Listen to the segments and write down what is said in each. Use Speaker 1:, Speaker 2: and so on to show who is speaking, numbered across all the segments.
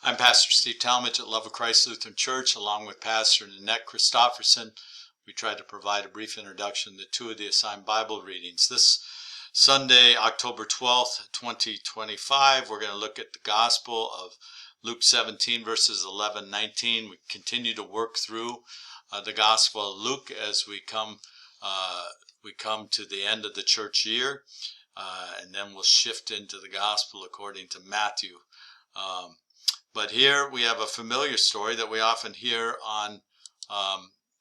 Speaker 1: I'm Pastor Steve Talmage at Love of Christ Lutheran Church, along with Pastor Nanette Christofferson. We tried to provide a brief introduction to two of the assigned Bible readings. This Sunday, October 12th, 2025, we're going to look at the Gospel of Luke 17, verses 11-19. We continue to work through the Gospel of Luke as we come to the end of the church year, and then we'll shift into the Gospel according to Matthew. But here we have a familiar story that we often hear on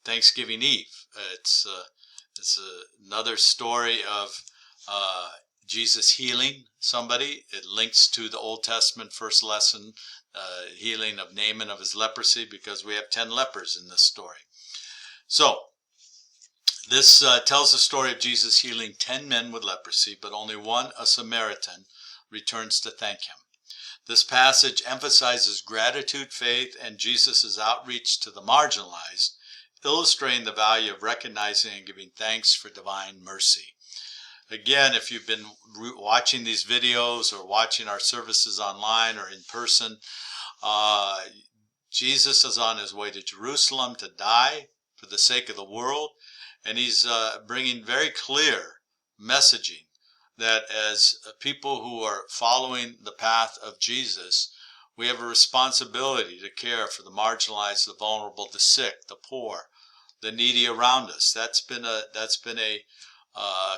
Speaker 1: Thanksgiving Eve. It's another story of Jesus healing somebody. It links to the Old Testament first lesson, healing of Naaman of his leprosy, because we have 10 lepers in this story. So this tells the story of Jesus healing 10 men with leprosy, but only one, a Samaritan, returns to thank him. This passage emphasizes gratitude, faith, and Jesus' outreach to the marginalized, illustrating the value of recognizing and giving thanks for divine mercy. Again, if you've been watching these videos or watching our services online or in person, Jesus is on his way to Jerusalem to die for the sake of the world, and he's bringing very clear messaging that as people who are following the path of Jesus, we have a responsibility to care for the marginalized, the vulnerable, the sick, the poor, the needy around us. That's been a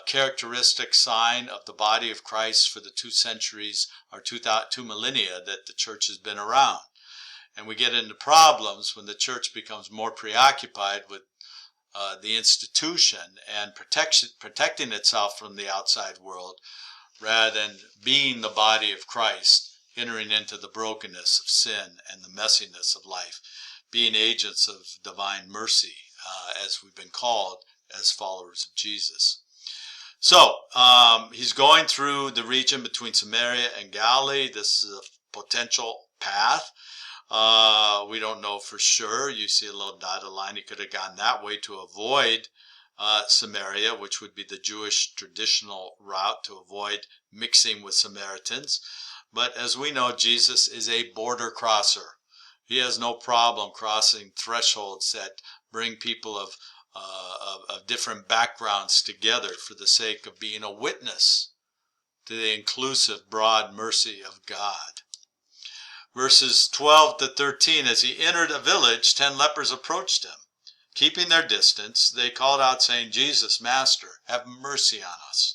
Speaker 1: characteristic sign of the body of Christ for the 2 centuries or 2 millennia that the church has been around. And we get into problems when the church becomes more preoccupied with the institution and protecting itself from the outside world, rather than being the body of Christ, entering into the brokenness of sin and the messiness of life, being agents of divine mercy, as we've been called as followers of Jesus. So he's going through the region between Samaria and Galilee. This is a potential path. We don't know for sure. You see a little dotted line. He could have gone that way to avoid Samaria, which would be the Jewish traditional route to avoid mixing with Samaritans. But as we know, Jesus is a border crosser. He has no problem crossing thresholds that bring people of different backgrounds together for the sake of being a witness to the inclusive, broad mercy of God. Verses 12-13, as he entered a village, 10 lepers approached him. Keeping their distance, they called out, saying, "Jesus, Master, have mercy on us."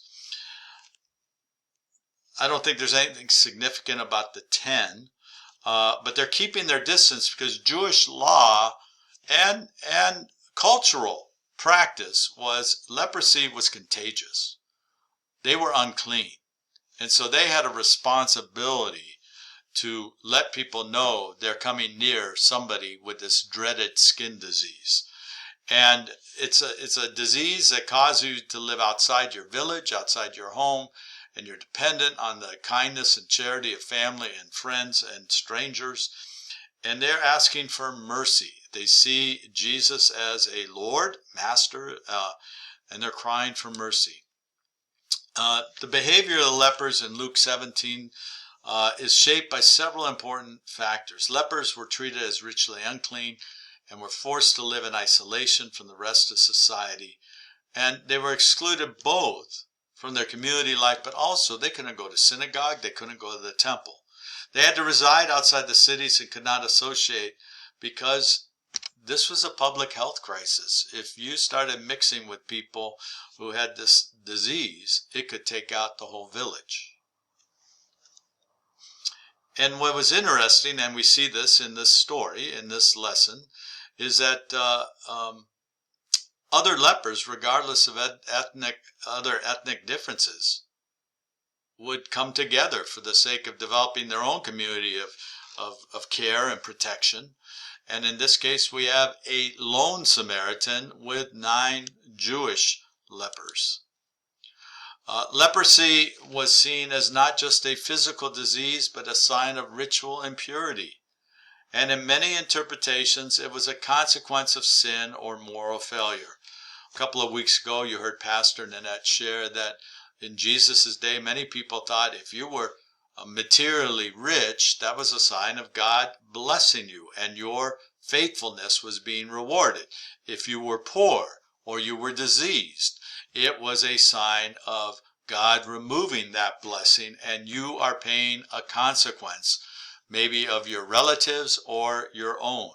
Speaker 1: I don't think there's anything significant about the 10, but they're keeping their distance because Jewish law and cultural practice was leprosy was contagious. They were unclean, and so they had a responsibility to let people know they're coming near somebody with this dreaded skin disease. And it's a disease that causes you to live outside your village, outside your home, and you're dependent on the kindness and charity of family and friends and strangers. And they're asking for mercy. They see Jesus as a Lord, Master, and they're crying for mercy. The behavior of the lepers in Luke 17 is shaped by several important factors. Lepers were treated as ritually unclean and were forced to live in isolation from the rest of society. And they were excluded both from their community life, but also they couldn't go to synagogue, they couldn't go to the temple. They had to reside outside the cities and could not associate because this was a public health crisis. If you started mixing with people who had this disease, it could take out the whole village. And what was interesting, and we see this in this story, in this lesson, is that other lepers, regardless of other ethnic differences, would come together for the sake of developing their own community of care and protection. And in this case, we have a lone Samaritan with 9 Jewish lepers. Leprosy was seen as not just a physical disease, but a sign of ritual impurity. And in many interpretations, it was a consequence of sin or moral failure. A couple of weeks ago, you heard Pastor Nanette share that in Jesus' day, many people thought if you were materially rich, that was a sign of God blessing you, and your faithfulness was being rewarded. If you were poor or you were diseased, it was a sign of God removing that blessing, and you are paying a consequence, maybe of your relatives or your own.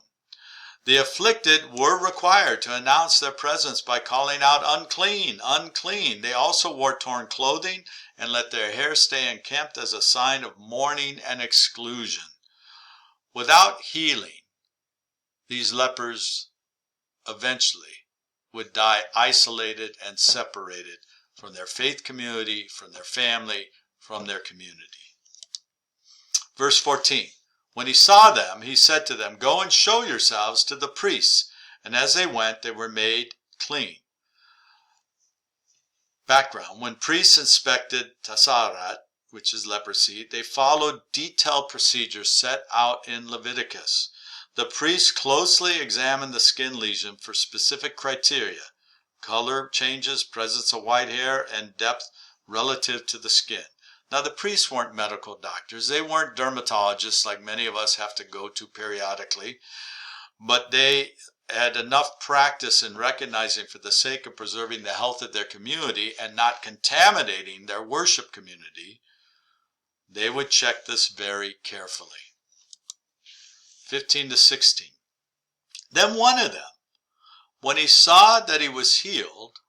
Speaker 1: The afflicted were required to announce their presence by calling out, "Unclean, unclean." They also wore torn clothing and let their hair stay unkempt as a sign of mourning and exclusion. Without healing, these lepers eventually would die isolated and separated from their faith community, from their family, from their community. Verse 14. When he saw them, he said to them, "Go and show yourselves to the priests." And as they went, they were made clean. Background. When priests inspected tasarat, which is leprosy, they followed detailed procedures set out in Leviticus. The priests closely examined the skin lesion for specific criteria: color changes, presence of white hair, and depth relative to the skin. Now, the priests weren't medical doctors. They weren't dermatologists like many of us have to go to periodically. But they had enough practice in recognizing, for the sake of preserving the health of their community and not contaminating their worship community, they would check this very carefully. 15 to 16. Then one of them, when he saw that he was healed,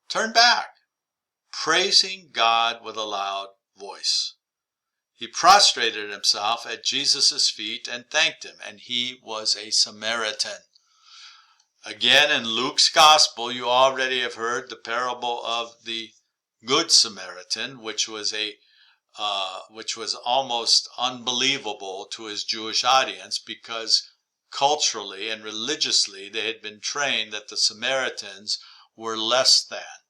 Speaker 1: turned back, praising God with a loud voice. He prostrated himself at Jesus' feet and thanked him, and he was a Samaritan. Again, in Luke's gospel, you already have heard the parable of the Good Samaritan, which was almost unbelievable to his Jewish audience, because culturally and religiously they had been trained that the Samaritans were less than.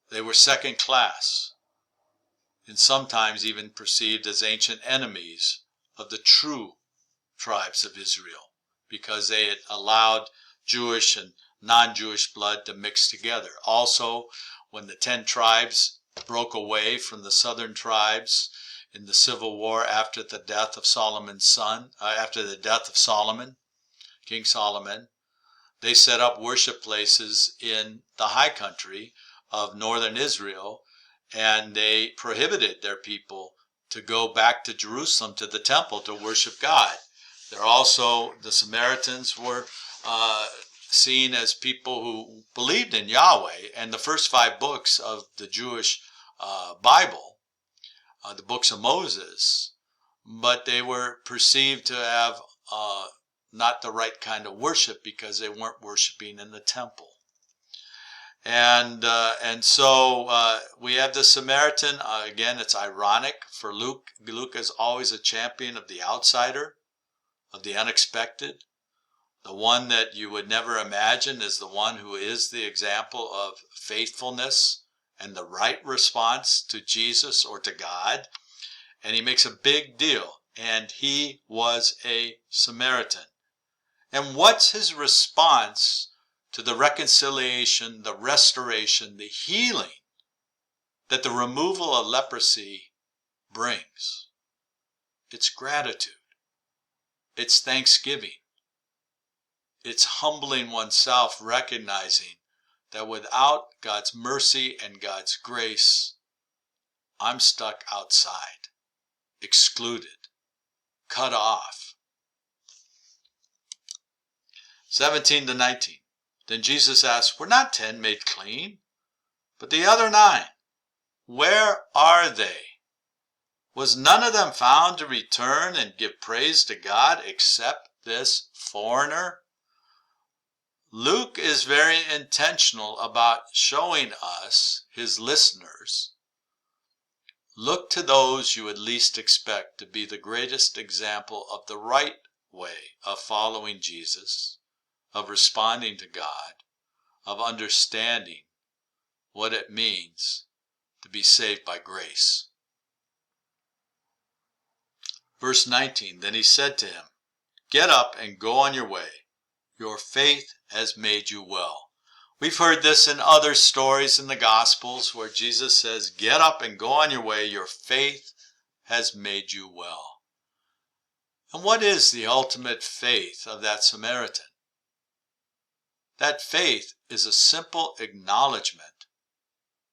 Speaker 1: They were second class, and sometimes even perceived as ancient enemies of the true tribes of Israel, because they had allowed Jewish and non-Jewish blood to mix together. Also, when the 10 tribes broke away from the southern tribes in the civil war after the death of King Solomon, they set up worship places in the high country of northern Israel, and they prohibited their people to go back to Jerusalem, to the temple, to worship God. The Samaritans were seen as people who believed in Yahweh, and the first 5 books of the Jewish Bible, the books of Moses, but they were perceived to have not the right kind of worship, because they weren't worshiping in the temple. And so we have the Samaritan. Again, it's ironic for Luke. Luke is always a champion of the outsider, of the unexpected. The one that you would never imagine is the one who is the example of faithfulness and the right response to Jesus or to God. And he makes a big deal. And he was a Samaritan. And what's his response to the reconciliation, the restoration, the healing that the removal of leprosy brings? It's gratitude. It's thanksgiving. It's humbling oneself, recognizing that without God's mercy and God's grace, I'm stuck outside, excluded, cut off. 17 to 19. Then Jesus asked, "Were not 10 made clean? But the other 9, where are they? Was none of them found to return and give praise to God except this foreigner?" Luke is very intentional about showing us, his listeners, look to those you would least expect to be the greatest example of the right way of following Jesus, of responding to God, of understanding what it means to be saved by grace. Verse 19, then he said to him, "Get up and go on your way. Your faith has made you well." We've heard this in other stories in the Gospels where Jesus says, "Get up and go on your way. Your faith has made you well." And what is the ultimate faith of that Samaritan? That faith is a simple acknowledgement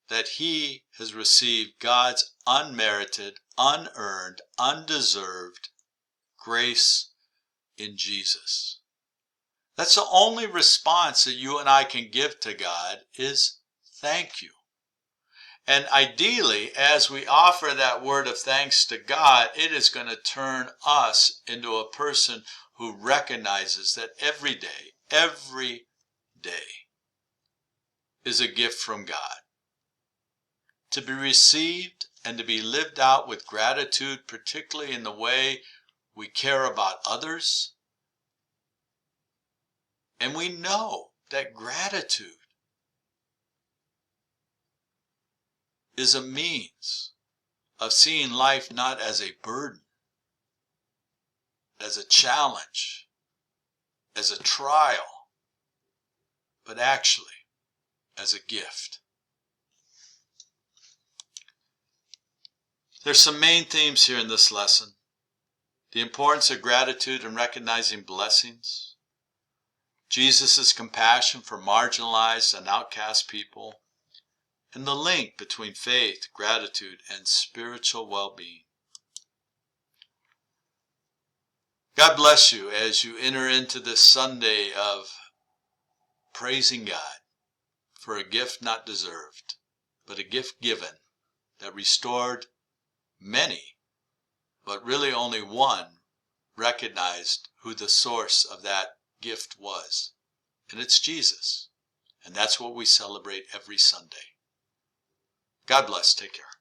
Speaker 1: that he has received God's unmerited, unearned, undeserved grace in Jesus. That's the only response that you and I can give to God is thank you. And ideally, as we offer that word of thanks to God, it is going to turn us into a person who recognizes that every day is a gift from God, to be received and to be lived out with gratitude, particularly in the way we care about others. And we know that gratitude is a means of seeing life not as a burden, as a challenge, as a trial, but actually as a gift. There's some main themes here in this lesson. The importance of gratitude and recognizing blessings. Jesus' compassion for marginalized and outcast people. And the link between faith, gratitude, and spiritual well-being. God bless you as you enter into this Sunday of praising God for a gift not deserved, but a gift given that restored many, but really only one, recognized who the source of that gift was. And it's Jesus. And that's what we celebrate every Sunday. God bless. Take care.